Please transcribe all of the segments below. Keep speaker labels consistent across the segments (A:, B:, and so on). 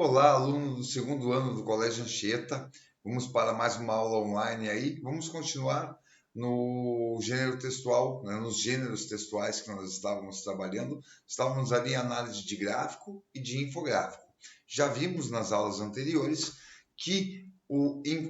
A: Olá, aluno do segundo ano do Colégio Anchieta. Vamos para mais uma aula online aí. Vamos continuar no gênero textual, né, nos gêneros textuais que nós estávamos trabalhando. Estávamos ali em análise de gráfico e de infográfico. Já vimos nas aulas anteriores que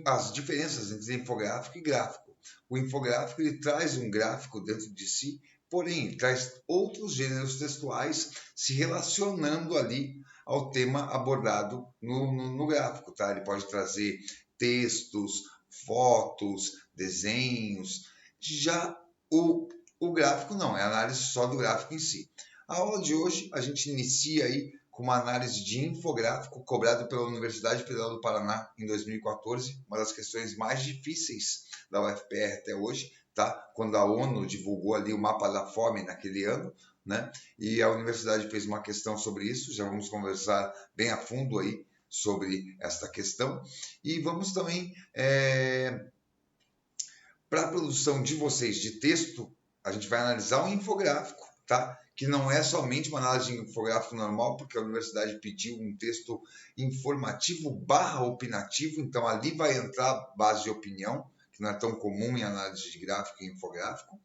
A: as diferenças entre infográfico e gráfico. O infográfico ele traz um gráfico dentro de si, porém ele traz outros gêneros textuais se relacionando ali ao tema abordado no gráfico, tá? Ele pode trazer textos, fotos, desenhos. Já o gráfico não, é análise só do gráfico em si. A aula de hoje a gente inicia aí com uma análise de infográfico cobrado pela Universidade Federal do Paraná em 2014, uma das questões mais difíceis da UFPR até hoje, tá? Quando a ONU divulgou ali o mapa da fome naquele ano, né? E a universidade fez uma questão sobre isso, já vamos conversar bem a fundo aí sobre esta questão. E vamos também, para a produção de vocês de texto, a gente vai analisar um infográfico, tá? Que não é somente uma análise de infográfico normal, porque a universidade pediu um texto informativo / opinativo, então ali vai entrar a base de opinião, que não é tão comum em análise de gráfico e infográfico.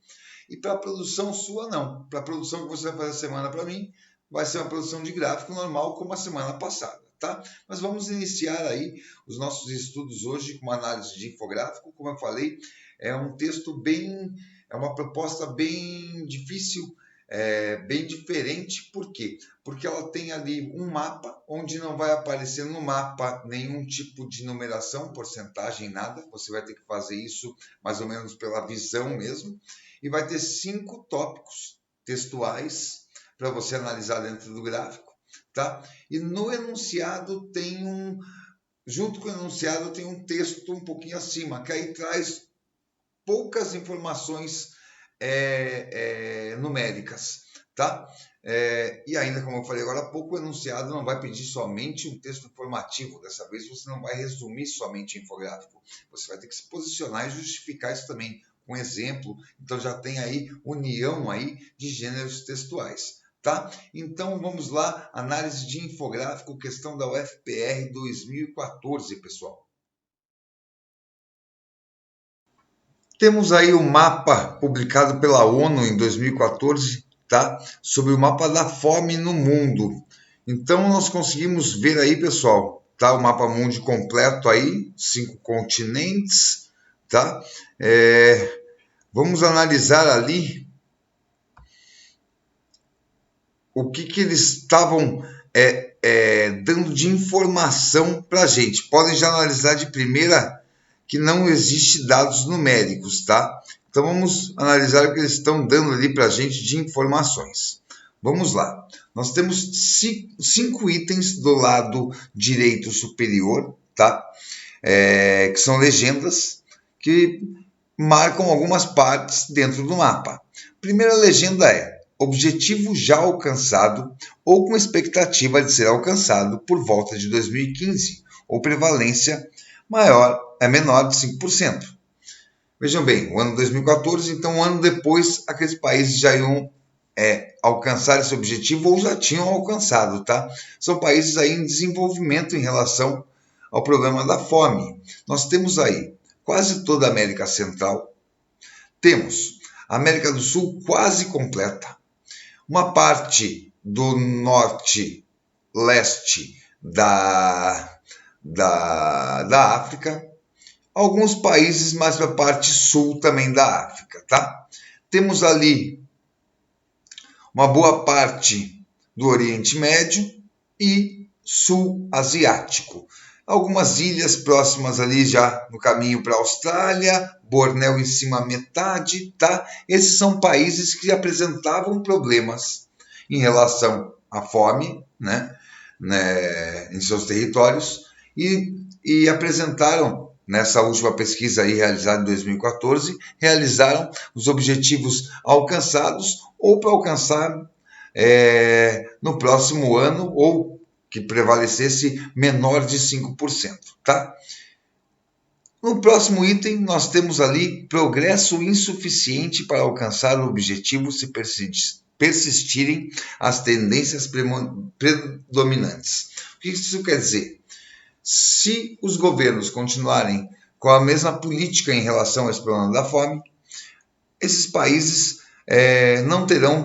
A: E para a produção sua, não. Para a produção que você vai fazer a semana para mim, vai ser uma produção de gráfico normal, como a semana passada, tá? Mas vamos iniciar aí os nossos estudos hoje com uma análise de infográfico. Como eu falei, é um texto é uma proposta bem difícil, bem diferente. Por quê? Porque ela tem ali um mapa, onde não vai aparecer no mapa nenhum tipo de numeração, porcentagem, nada. Você vai ter que fazer isso mais ou menos pela visão mesmo. E vai ter 5 tópicos textuais para você analisar dentro do gráfico, tá? E no enunciado junto com o enunciado tem um texto um pouquinho acima, que aí traz poucas informações numéricas, tá? E ainda, como eu falei agora há pouco, o enunciado não vai pedir somente um texto informativo. Dessa vez você não vai resumir somente o infográfico. Você vai ter que se posicionar e justificar isso também com exemplo. Então já tem aí união aí de gêneros textuais, tá? Então vamos lá, análise de infográfico, questão da UFPR 2014, pessoal. Temos aí o mapa publicado pela ONU em 2014, tá? Sobre o mapa da fome no mundo. Então nós conseguimos ver aí, pessoal, tá? O mapa mundi completo aí, 5 continentes, tá? Vamos analisar ali o que eles estavam dando de informação para a gente. Podem já analisar de primeira que não existe dados numéricos, tá? Então vamos analisar o que eles estão dando ali para a gente de informações. Vamos lá. Nós temos 5 itens do lado direito superior, tá? Que são legendas que marcam algumas partes dentro do mapa. Primeira legenda é: objetivo já alcançado ou com expectativa de ser alcançado por volta de 2015, ou prevalência menor de 5%. Vejam bem, o ano 2014, então um ano depois, aqueles países já iam alcançar esse objetivo ou já tinham alcançado, tá? São países aí em desenvolvimento em relação ao problema da fome. Nós temos aí quase toda a América Central, temos a América do Sul quase completa, uma parte do norte-leste da África, alguns países mais para a parte sul também da África, tá? Temos ali uma boa parte do Oriente Médio e sul asiático. Algumas ilhas próximas ali já no caminho para a Austrália, Bornéu em cima metade, tá? Esses são países que apresentavam problemas em relação à fome, né, em seus territórios e apresentaram, nessa última pesquisa aí realizada em 2014, realizaram os objetivos alcançados ou para alcançar no próximo ano ou que prevalecesse menor de 5%, tá? No próximo item, nós temos ali progresso insuficiente para alcançar o objetivo se persistirem as tendências predominantes. O que isso quer dizer? Se os governos continuarem com a mesma política em relação a esse problema da fome, esses países não terão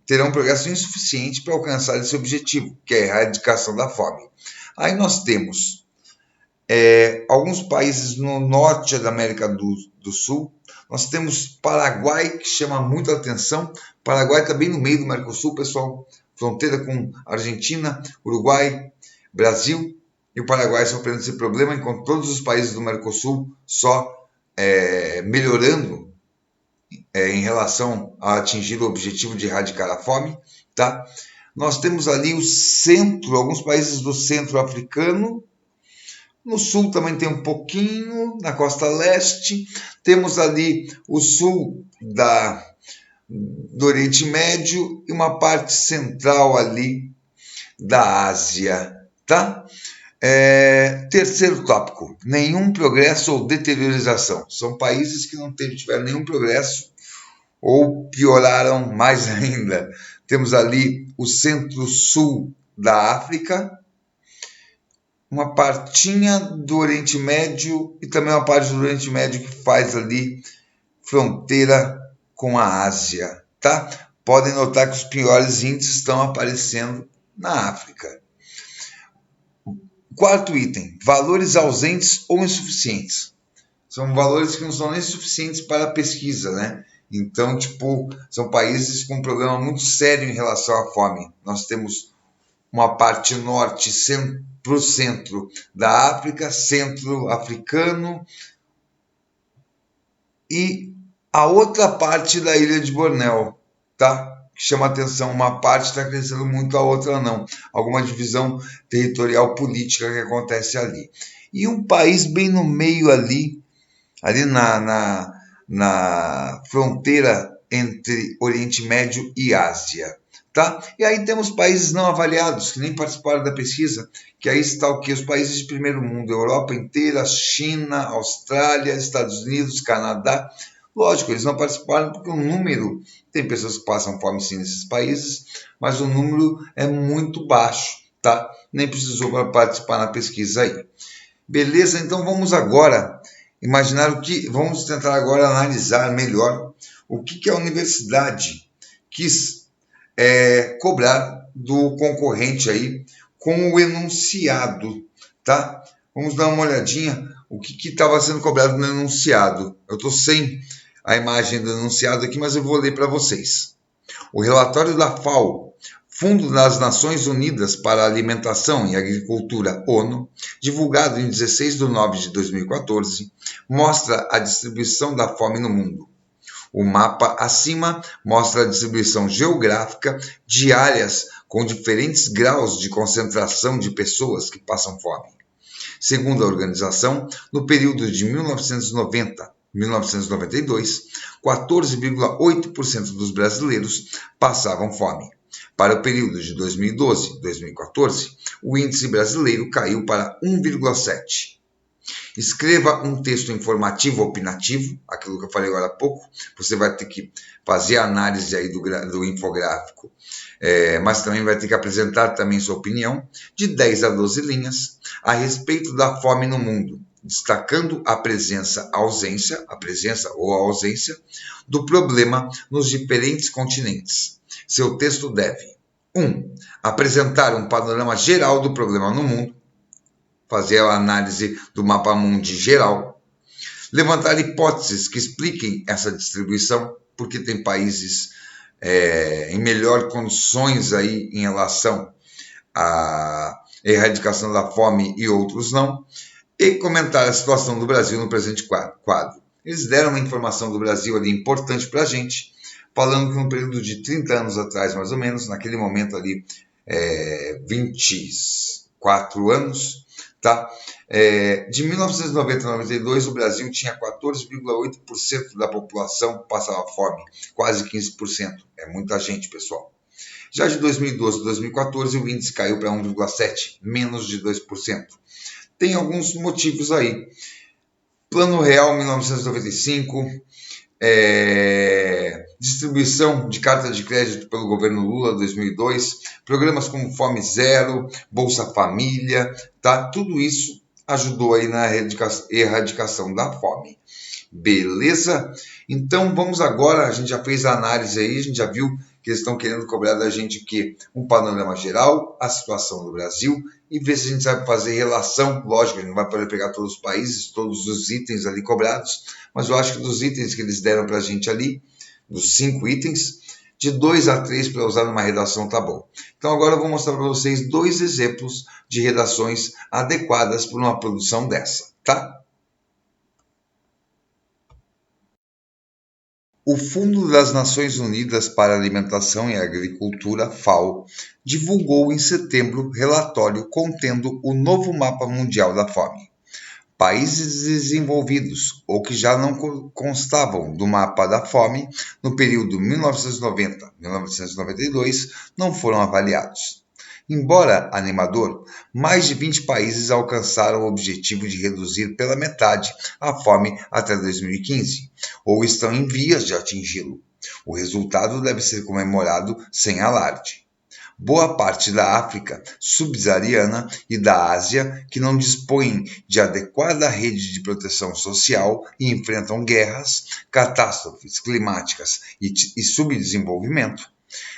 A: terão progresso insuficiente para alcançar esse objetivo, que é a erradicação da fome. Aí nós temos alguns países no norte da América do Sul. Nós temos Paraguai, que chama muita atenção. Paraguai está bem no meio do Mercosul, pessoal. Fronteira com Argentina, Uruguai, Brasil. E o Paraguai sofrendo esse problema, enquanto todos os países do Mercosul só melhorando em relação a atingir o objetivo de erradicar a fome. Tá? Nós temos ali o centro, alguns países do centro africano. No sul também tem um pouquinho, na costa leste. Temos ali o sul do Oriente Médio e uma parte central ali da Ásia, tá? Terceiro tópico, nenhum progresso ou deteriorização. São países que não tiveram nenhum progresso ou pioraram mais ainda. Temos ali o centro-sul da África, uma partinha do Oriente Médio e também uma parte do Oriente Médio que faz ali fronteira com a Ásia, tá? Podem notar que os piores índices estão aparecendo na África. Quarto item, valores ausentes ou insuficientes. São valores que não são nem suficientes para a pesquisa, né? Então, são países com um problema muito sério em relação à fome. Nós temos uma parte norte para o centro da África, centro africano, e a outra parte da ilha de Bornéu, tá? Que chama atenção, uma parte está crescendo muito, a outra não. Alguma divisão territorial política que acontece ali. E um país bem no meio ali na fronteira entre Oriente Médio e Ásia. Tá? E aí temos países não avaliados, que nem participaram da pesquisa, que aí está o que? Os países de primeiro mundo, Europa inteira, China, Austrália, Estados Unidos, Canadá. Lógico, eles não participaram porque o número, tem pessoas que passam fome sim nesses países, mas o número é muito baixo, tá? Nem precisou para participar na pesquisa aí. Beleza? Então vamos agora vamos tentar agora analisar melhor o que a universidade quis cobrar do concorrente aí com o enunciado, tá? Vamos dar uma olhadinha o que estava sendo cobrado no enunciado. Eu estou sem a imagem do enunciado aqui, mas eu vou ler para vocês. O relatório da FAO, Fundo das Nações Unidas para a Alimentação e Agricultura, ONU, divulgado em 16 de nove de 2014, mostra a distribuição da fome no mundo. O mapa acima mostra a distribuição geográfica de áreas com diferentes graus de concentração de pessoas que passam fome. Segundo a organização, no período de 1990 a 1992, 14,8% dos brasileiros passavam fome. Para o período de 2012 a 2014, o índice brasileiro caiu para 1,7%. Escreva um texto informativo opinativo, aquilo que eu falei agora há pouco. Você vai ter que fazer a análise aí do infográfico, mas também vai ter que apresentar também sua opinião, de 10 a 12 linhas, a respeito da fome no mundo, destacando a presença ou a ausência do problema nos diferentes continentes. Seu texto deve 1. Apresentar um panorama geral do problema no mundo, fazer a análise do mapa mundi geral, levantar hipóteses que expliquem essa distribuição, porque tem países em melhor condições aí em relação à erradicação da fome e outros não, e comentar a situação do Brasil no presente quadro. Eles deram uma informação do Brasil ali importante para a gente, falando que no período de 30 anos atrás, mais ou menos, naquele momento ali, 24 anos, tá? De 1990 a 92, o Brasil tinha 14,8% da população que passava fome, quase 15%. É muita gente, pessoal. Já de 2012 a 2014, o índice caiu para 1,7%, menos de 2%. Tem alguns motivos aí. Plano Real 1995, distribuição de carta de crédito pelo governo Lula 2002, programas como Fome Zero, Bolsa Família, tá? Tudo isso ajudou aí na erradicação da fome. Beleza? Então vamos agora, a gente já fez a análise aí, a gente já viu que eles estão querendo cobrar da gente o quê? Um panorama geral, a situação do Brasil e ver se a gente sabe fazer relação. Lógico, a gente não vai poder pegar todos os países, todos os itens ali cobrados, mas eu acho que dos itens que eles deram para a gente ali, dos 5 itens, de 2 a 3 para usar numa redação tá bom. Então agora eu vou mostrar para vocês 2 exemplos de redações adequadas para uma produção dessa, tá? O Fundo das Nações Unidas para a Alimentação e Agricultura, FAO, divulgou em setembro relatório contendo o novo mapa mundial da fome. Países desenvolvidos ou que já não constavam do mapa da fome no período 1990-1992 não foram avaliados. Embora animador, mais de 20 países alcançaram o objetivo de reduzir pela metade a fome até 2015, ou estão em vias de atingi-lo. O resultado deve ser comemorado sem alarde. Boa parte da África subsaariana e da Ásia, que não dispõem de adequada rede de proteção social e enfrentam guerras, catástrofes climáticas e subdesenvolvimento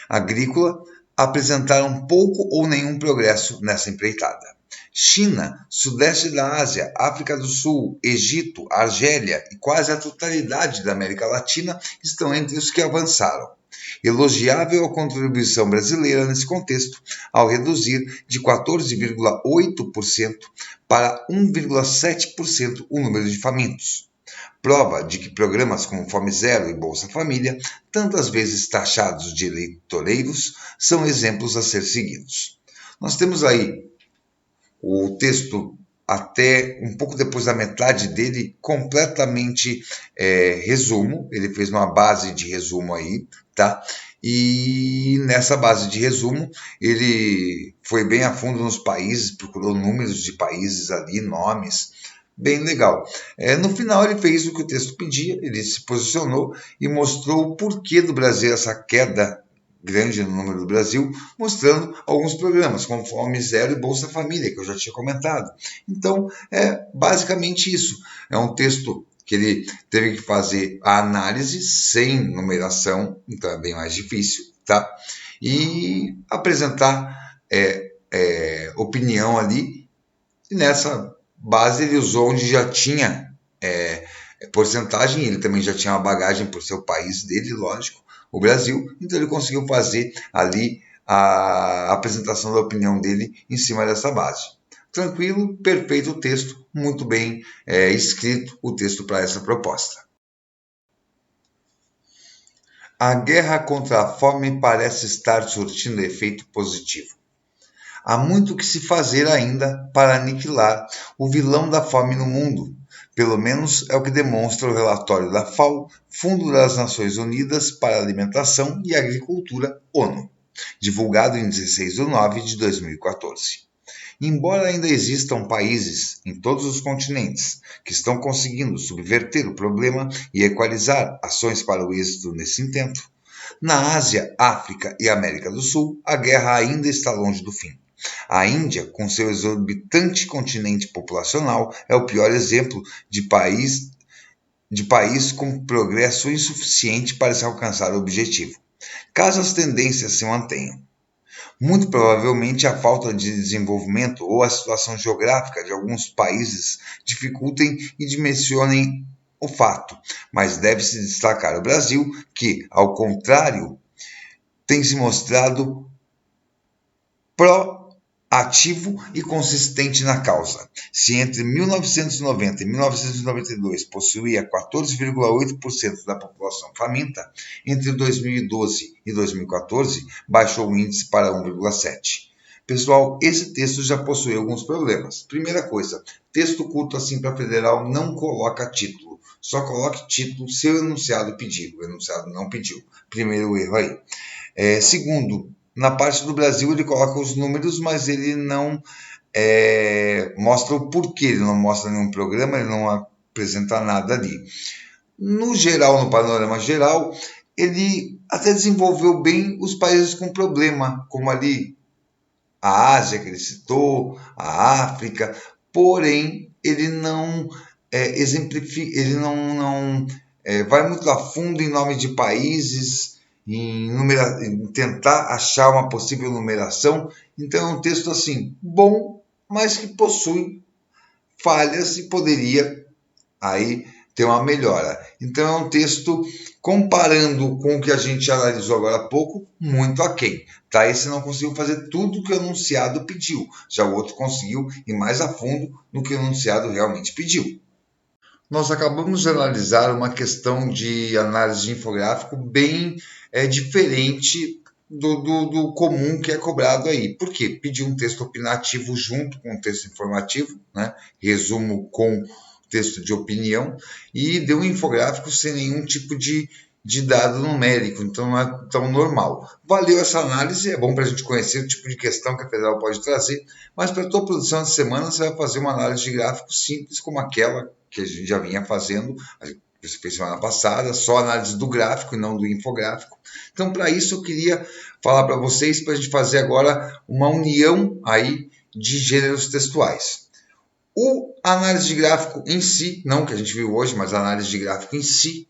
A: agrícola, apresentaram pouco ou nenhum progresso nessa empreitada. China, Sudeste da Ásia, África do Sul, Egito, Argélia e quase a totalidade da América Latina estão entre os que avançaram. Elogiável a contribuição brasileira nesse contexto, ao reduzir de 14,8% para 1,7% o número de famintos. Prova de que programas como Fome Zero e Bolsa Família, tantas vezes taxados de eleitoreiros, são exemplos a ser seguidos. Nós temos aí o texto até um pouco depois da metade dele, completamente resumo. Ele fez uma base de resumo aí, tá? E nessa base de resumo, ele foi bem a fundo nos países, procurou números de países ali, nomes, bem legal. No final ele fez o que o texto pedia, ele se posicionou e mostrou o porquê do Brasil, essa queda grande no número do Brasil, mostrando alguns programas, como Fome Zero e Bolsa Família, que eu já tinha comentado. Então, é basicamente isso. É um texto que ele teve que fazer a análise sem numeração, então é bem mais difícil, tá? E apresentar opinião ali, e nessa base ele usou onde já tinha porcentagem, ele também já tinha uma bagagem por ser o país dele, lógico, o Brasil, então ele conseguiu fazer ali a apresentação da opinião dele em cima dessa base. Tranquilo, perfeito o texto, muito bem escrito o texto para essa proposta. A guerra contra a fome parece estar surtindo efeito positivo. Há muito que se fazer ainda para aniquilar o vilão da fome no mundo. Pelo menos é o que demonstra o relatório da FAO, Fundo das Nações Unidas para a Alimentação e Agricultura, ONU, divulgado em 16 de nove de 2014. Embora ainda existam países em todos os continentes que estão conseguindo subverter o problema e equalizar ações para o êxito nesse intento, na Ásia, África e América do Sul, a guerra ainda está longe do fim. A Índia, com seu exorbitante continente populacional, é o pior exemplo de país com progresso insuficiente para se alcançar o objetivo, caso as tendências se mantenham. Muito provavelmente a falta de desenvolvimento ou a situação geográfica de alguns países dificultem e dimensionem o fato, mas deve-se destacar o Brasil, que, ao contrário, tem se mostrado ativo e consistente na causa. Se entre 1990 e 1992 possuía 14,8% da população faminta, entre 2012 e 2014 baixou o índice para 1,7%. Pessoal, esse texto já possui alguns problemas. Primeira coisa, texto curto assim para federal não coloca título. Só coloque título se o enunciado pedir. O enunciado não pediu. Primeiro erro aí. Segundo, na parte do Brasil ele coloca os números, mas ele não mostra o porquê, ele não mostra nenhum programa, ele não apresenta nada ali. No geral, no panorama geral, ele até desenvolveu bem os países com problema, como ali a Ásia, que ele citou, a África, porém, ele não exemplifica, ele não vai muito a fundo em nome de países, em tentar achar uma possível numeração. Então, é um texto assim, bom, mas que possui falhas e poderia aí ter uma melhora. Então é um texto, comparando com o que a gente analisou agora há pouco, muito aquém. Tá? Esse não conseguiu fazer tudo que o enunciado pediu, já o outro conseguiu ir mais a fundo no que o enunciado realmente pediu. Nós acabamos de analisar uma questão de análise de infográfico bem diferente do comum que é cobrado aí. Por quê? Pediu um texto opinativo junto com um texto informativo, né? Resumo com texto de opinião, e deu um infográfico sem nenhum tipo de dado numérico, então não é tão normal. Valeu essa análise, é bom para a gente conhecer o tipo de questão que a Federal pode trazer, mas para a tua produção de semana você vai fazer uma análise de gráfico simples como aquela que a gente já vinha fazendo, você fez semana passada, só análise do gráfico e não do infográfico. Então, para isso, eu queria falar para vocês, para a gente fazer agora uma união aí de gêneros textuais. A análise de gráfico em si, não que a gente viu hoje, mas a análise de gráfico em si,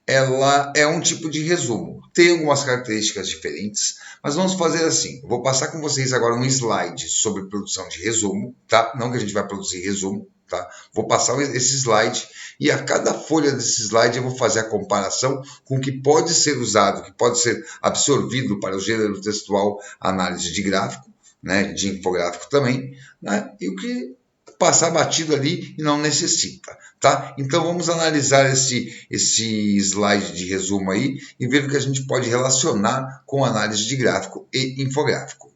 A: ela é um tipo de resumo. Tem algumas características diferentes, mas vamos fazer assim. Eu vou passar com vocês agora um slide sobre produção de resumo, tá? Não que a gente vai produzir resumo, tá? Vou passar esse slide e a cada folha desse slide eu vou fazer a comparação com o que pode ser usado, que pode ser absorvido para o gênero textual análise de gráfico, né? De infográfico também, né? E o que passar batido ali e não necessita, tá? Então vamos analisar esse slide de resumo aí e ver o que a gente pode relacionar com análise de gráfico e infográfico.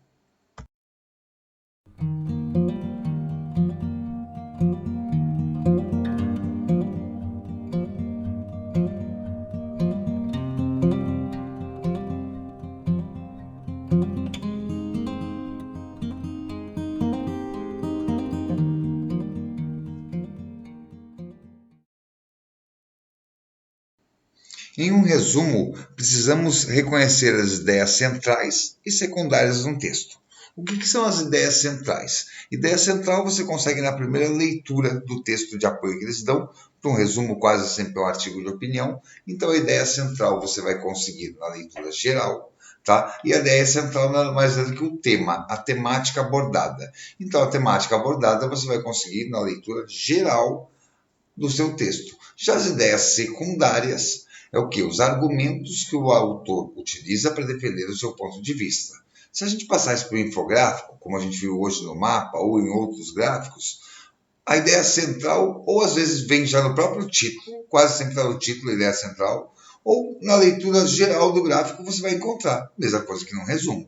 A: Em um resumo, precisamos reconhecer as ideias centrais e secundárias de um texto. O que são as ideias centrais? Ideia central você consegue na primeira leitura do texto de apoio que eles dão, para um resumo quase sempre é um artigo de opinião. Então a ideia central você vai conseguir na leitura geral, tá? E a ideia central nada mais é do que o tema, a temática abordada. Então a temática abordada você vai conseguir na leitura geral do seu texto. Já as ideias secundárias é o que? Os argumentos que o autor utiliza para defender o seu ponto de vista. Se a gente passar isso para o infográfico, como a gente viu hoje no mapa ou em outros gráficos, a ideia central, ou às vezes vem já no próprio título, quase sempre está no título a ideia central, ou na leitura geral do gráfico você vai encontrar, mesma coisa que no resumo.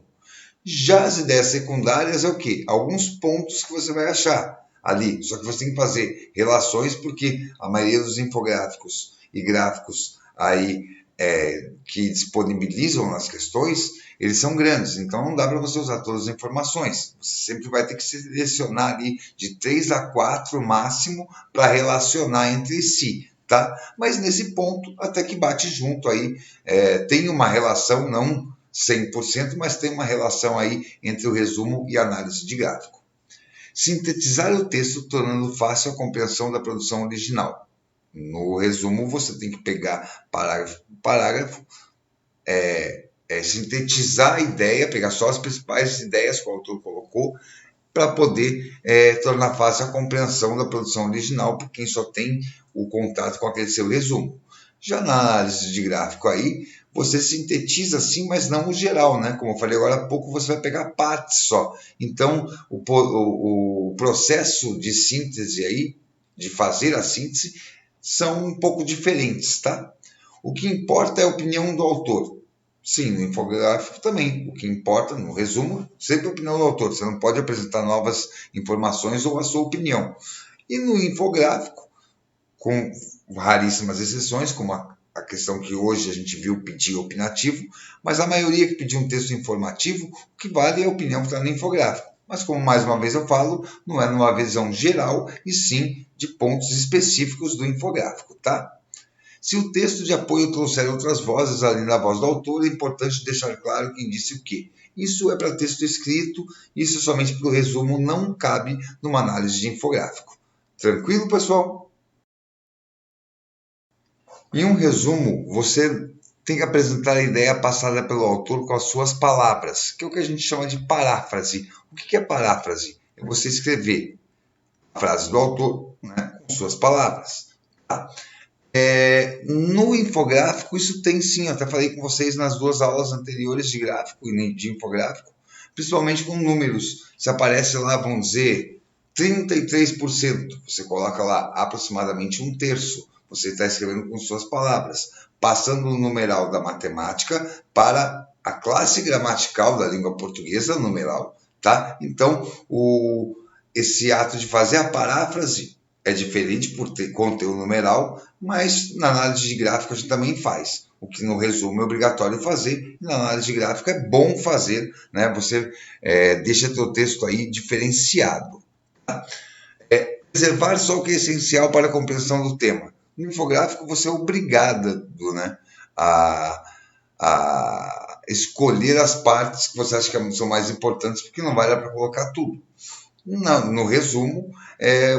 A: Já as ideias secundárias é o que? Alguns pontos que você vai achar ali, só que você tem que fazer relações, porque a maioria dos infográficos e gráficos aí que disponibilizam nas questões, eles são grandes, então não dá para você usar todas as informações. Você sempre vai ter que selecionar ali de 3 a 4 máximo para relacionar entre si, tá? Mas nesse ponto até que bate junto aí, tem uma relação, não 100%, mas tem uma relação aí entre o resumo e a análise de gráfico. Sintetizar o texto tornando fácil a compreensão da produção original. No resumo, você tem que pegar parágrafo por parágrafo, sintetizar a ideia, pegar só as principais ideias que o autor colocou, para poder tornar fácil a compreensão da produção original por quem só tem o contato com aquele seu resumo. Já na análise de gráfico aí, você sintetiza sim, mas não o geral, né? Como eu falei agora há pouco, você vai pegar partes só. Então, o processo de síntese aí, de fazer a síntese, são um pouco diferentes, tá? O que importa é a opinião do autor. Sim, no infográfico também. O que importa, no resumo, sempre a opinião do autor. Você não pode apresentar novas informações ou a sua opinião. E no infográfico, com raríssimas exceções, como a questão que hoje a gente viu pedir opinativo, mas a maioria que pediu um texto informativo, o que vale é a opinião que está no infográfico. Mas como mais uma vez eu falo, não é numa visão geral, e sim de pontos específicos do infográfico, tá? Se o texto de apoio trouxer outras vozes além da voz do autor, é importante deixar claro quem disse o quê. Isso é para texto escrito, isso somente para o resumo não cabe numa análise de infográfico. Tranquilo, pessoal? Em um resumo, você tem que apresentar a ideia passada pelo autor com as suas palavras, que é o que a gente chama de paráfrase. O que é paráfrase? É você escrever a frase do autor, né, com suas palavras. Tá? No infográfico, isso tem sim, eu até falei com vocês nas duas aulas anteriores de gráfico e de infográfico, principalmente com números. Se aparece lá, vamos dizer, 33%, você coloca lá aproximadamente um terço, você está escrevendo com suas palavras, passando o numeral da matemática para a classe gramatical da língua portuguesa, numeral, tá? Então, esse ato de fazer a paráfrase é diferente por conter o numeral, mas na análise de gráfico a gente também faz. O que no resumo é obrigatório fazer, e na análise de gráfico é bom fazer, né? Você deixa seu texto aí diferenciado. Tá? Reservar só o que é essencial para a compreensão do tema. No infográfico você é obrigado, né, a escolher as partes que você acha que são mais importantes, porque não vai dar para colocar tudo. No resumo,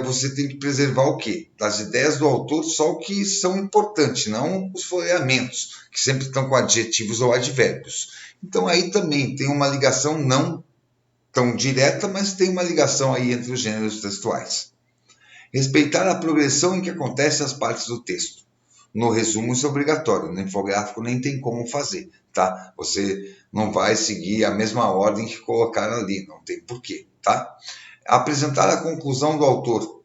A: você tem que preservar o quê? Das ideias do autor, só o que são importantes, não os floreamentos, que sempre estão com adjetivos ou advérbios. Então aí também tem uma ligação não tão direta, mas tem uma ligação aí entre os gêneros textuais. Respeitar a progressão em que acontecem as partes do texto. No resumo isso é obrigatório, no infográfico nem tem como fazer, tá? Você não vai seguir a mesma ordem que colocaram ali, não tem porquê, tá? Apresentar a conclusão do autor.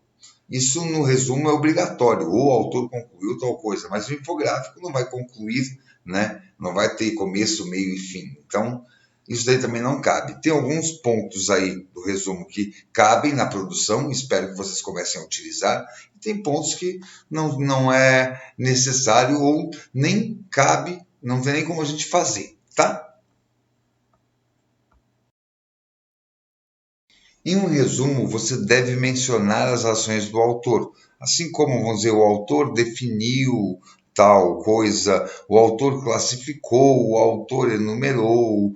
A: Isso no resumo é obrigatório, o autor concluiu tal coisa, mas o infográfico não vai concluir, né? Não vai ter começo, meio e fim. Então, isso daí também não cabe. Tem alguns pontos aí do resumo que cabem na produção, espero que vocês comecem a utilizar, e tem pontos que não é necessário ou nem cabe, não tem nem como a gente fazer, tá? Em um resumo, você deve mencionar as ações do autor, assim como, vamos dizer, o autor definiu tal coisa, o autor classificou, o autor enumerou,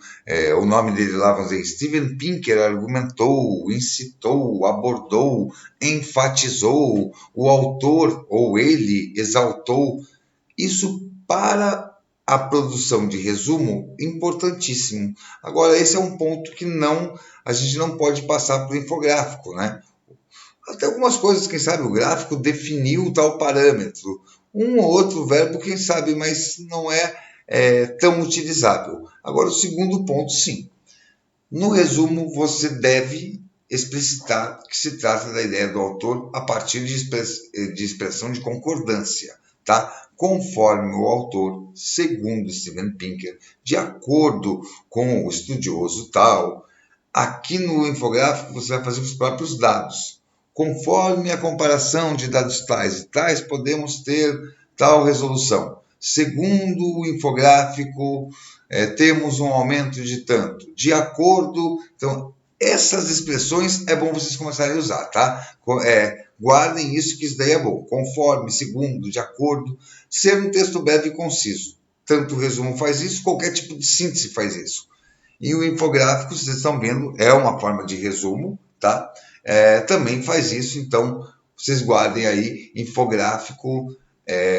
A: o nome dele lá, vamos dizer, Steven Pinker argumentou, incitou, abordou, enfatizou, o autor ou ele exaltou. Isso para a produção de resumo, importantíssimo. Agora, esse é um ponto que a gente não pode passar para o infográfico, né? Até algumas coisas, quem sabe o gráfico definiu tal parâmetro. Um ou outro verbo, quem sabe, mas não é tão utilizável. Agora, o segundo ponto, sim. No resumo, você deve explicitar que se trata da ideia do autor a partir de expressão de concordância, tá? Conforme o autor, segundo Steven Pinker, de acordo com o estudioso tal. Aqui no infográfico você vai fazer os próprios dados. Conforme a comparação de dados tais e tais, podemos ter tal resolução. Segundo o infográfico, temos um aumento de tanto. De acordo. Então, essas expressões é bom vocês começarem a usar, tá? Guardem isso, que isso daí é bom. Conforme, segundo, de acordo. Ser um texto breve e conciso. Tanto o resumo faz isso, qualquer tipo de síntese faz isso. E o infográfico, vocês estão vendo, é uma forma de resumo, tá? Também faz isso, então vocês guardem aí, infográfico,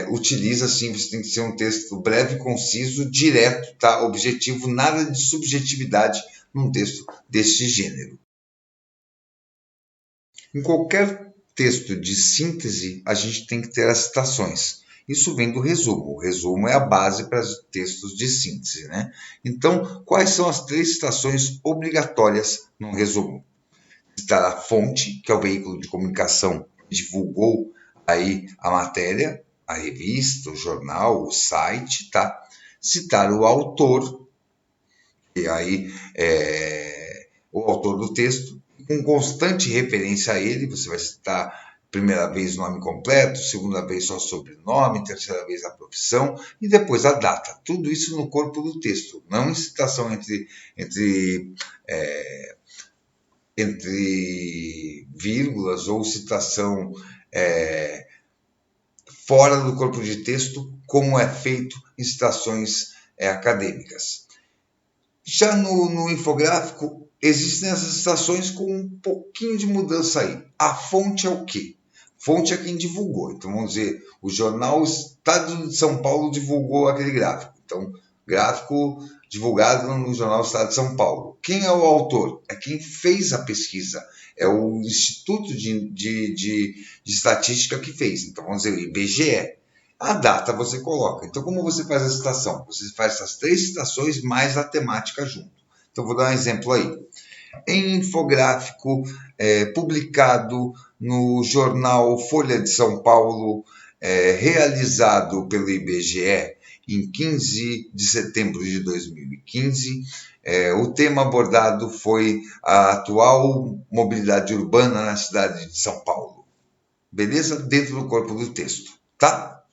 A: utiliza sim, você tem que ser um texto breve, conciso, direto, tá? Objetivo, nada de subjetividade num texto deste gênero. Em qualquer texto de síntese, a gente tem que ter as citações. Isso vem do resumo. O resumo é a base para os textos de síntese, né? Então, quais são as 3 citações obrigatórias no resumo? Citar a fonte, que é o veículo de comunicação que divulgou aí a matéria, a revista, o jornal, o site, tá? Citar o autor, e aí o autor do texto, com constante referência a ele, você vai citar primeira vez o nome completo, segunda vez só sobrenome, terceira vez a profissão e depois a data. Tudo isso no corpo do texto, não em citação entre vírgulas ou citação fora do corpo de texto, como é feito em citações acadêmicas. Já no infográfico, existem essas citações com um pouquinho de mudança aí. A fonte é o quê? Fonte é quem divulgou. Então, vamos dizer, o jornal Estado de São Paulo divulgou aquele gráfico. Então, gráfico divulgado no jornal Estado de São Paulo. Quem é o autor? É quem fez a pesquisa. É o Instituto de Estatística que fez. Então, vamos dizer, o IBGE. A data você coloca. Então, como você faz a citação? Você faz essas 3 citações mais a temática junto. Então, vou dar um exemplo aí. Em infográfico publicado no jornal Folha de São Paulo, realizado pelo IBGE em 15 de setembro de 2015, o tema abordado foi a atual mobilidade urbana na cidade de São Paulo. Beleza? Dentro do corpo do texto, tá?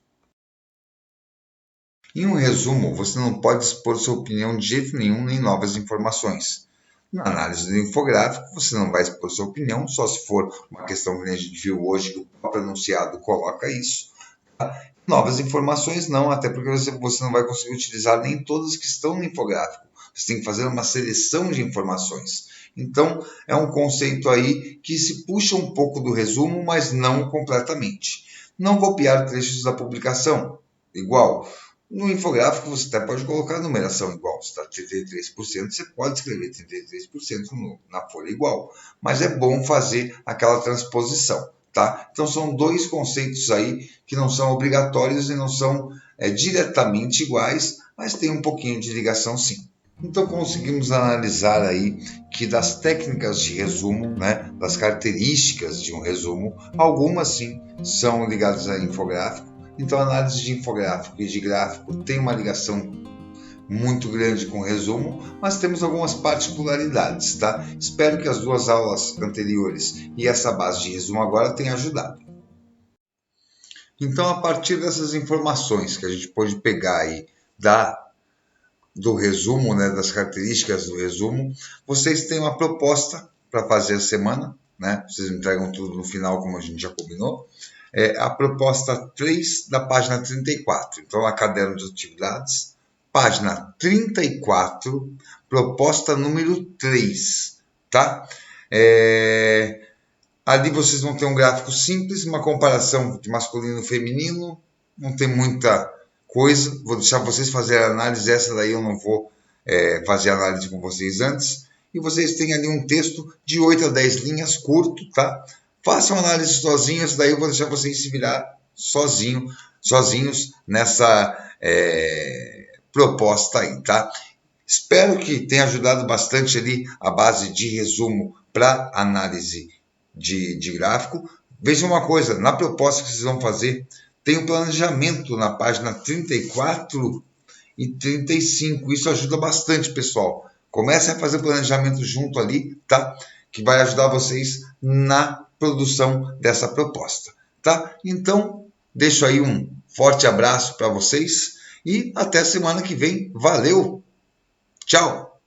A: Em um resumo, você não pode expor sua opinião de jeito nenhum nem novas informações. Na análise do infográfico, você não vai expor sua opinião, só se for uma questão que a gente viu hoje, que o próprio enunciado coloca isso. Tá? Novas informações não, até porque você não vai conseguir utilizar nem todas que estão no infográfico. Você tem que fazer uma seleção de informações. Então, é um conceito aí que se puxa um pouco do resumo, mas não completamente. Não copiar trechos da publicação. Igual, no infográfico você até pode colocar a numeração igual. Se está 33%, você pode escrever 33% na folha igual. Mas é bom fazer aquela transposição. Tá? Então são 2 conceitos aí que não são obrigatórios e não são diretamente iguais, mas tem um pouquinho de ligação sim. Então conseguimos analisar aí que das técnicas de resumo, né, das características de um resumo, algumas sim são ligadas a infográfico. Então a análise de infográfico e de gráfico tem uma ligação muito grande com o resumo, mas temos algumas particularidades, tá? Espero que as 2 aulas anteriores e essa base de resumo agora tenham ajudado. Então, a partir dessas informações que a gente pode pegar aí do resumo, né, das características do resumo, vocês têm uma proposta para fazer a semana, né? Vocês entregam tudo no final, como a gente já combinou. A proposta 3 da página 34. Então, a caderno de atividades, página 34, proposta número 3, tá? Ali vocês vão ter um gráfico simples, uma comparação de masculino e feminino, não tem muita coisa, vou deixar vocês fazerem a análise, essa daí eu não vou fazer a análise com vocês antes, e vocês têm ali um texto de 8 a 10 linhas, curto, tá? Façam a análise sozinhos, daí eu vou deixar vocês se virar sozinhos nessa proposta aí, tá? Espero que tenha ajudado bastante ali a base de resumo para análise de gráfico. Vejam uma coisa, na proposta que vocês vão fazer, tem um planejamento na página 34 e 35. Isso ajuda bastante, pessoal. Comecem a fazer o planejamento junto ali, tá? Que vai ajudar vocês na produção dessa proposta, tá? Então, deixo aí um forte abraço para vocês e até semana que vem. Valeu! Tchau!